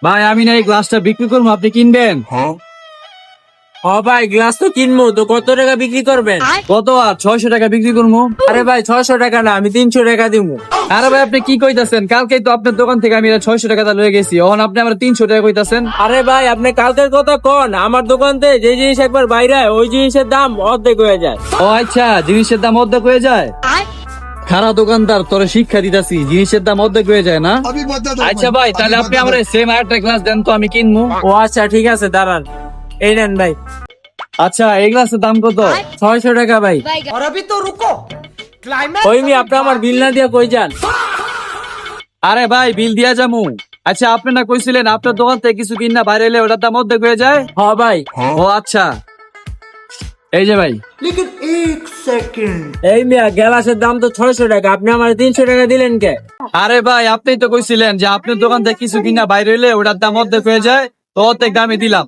ভাই আমি না এই গ্লাসটা বিক্রি করবো, আপনি কিনবেন? ও ভাই, গ্লাস তো কিনবো, তো কত টাকা বিক্রি করবেন? কত আর 600 টাকা বিক্রি করবো। আরে ভাই, 600 টাকা না, আমি 300 টাকা দিব। আরে ভাই আপনি কি কইতাছেন? কালকেই তো আপনার দোকান থেকে আমি 600 টাকা লয়ে গেছি, এখন আপনি আমার 300 টাকা কইতাছেন। আরে ভাই, আপনি কালকের কথা কোন, আমার দোকান থেকে যে জিনিস একবার বাইরে হয়, ওই জিনিসের দাম অর্ধেক হয়ে যায়। ও আচ্ছা, জিনিসের দাম অর্ধেক হয়ে যায়। খারাপ দোকানদার, তোরে শিক্ষা দিতাছি, জিনিসের দাম অর্ধেক হয়ে যায় না। अभी बता दो আচ্ছা ভাই, তাহলে আপনি আমার সেম আরেকটা গ্লাস দেন তো, আমি কিনবো। ও আচ্ছা, ঠিক আছে, দাঁড়ান, এই নেন ভাই। আচ্ছা, এই গ্লাসের দাম কত? 600 টাকা ভাই। और अभी तो रुको, क्लाइमैक्स ওই মি, আপনি আমার বিল না দিয়া কই যান? আরে ভাই, বিল দিয়া যামু। আচ্ছা, আপনি না কইছিলেন আপনার দোকান থেকে কিছু কিনা বাইরে এলে ওটার দাম অর্ধেক হয়ে যায়। হ ভাই। ও আচ্ছা, এই যে ভাই। लेकिन एक सेकंड। এই মিয়া, গ্লাসের দাম তো 600 টাকা, আপনি আমার 300 টাকা দিলেন কে? আরে ভাই, আপনি তো কইছিলেন যে আপনার দোকান থেকে কিছু কিনা বাইরে এলে ওটার দাম অর্ধেক হয়ে যায়, তো অর্ধেক দামে দিলাম।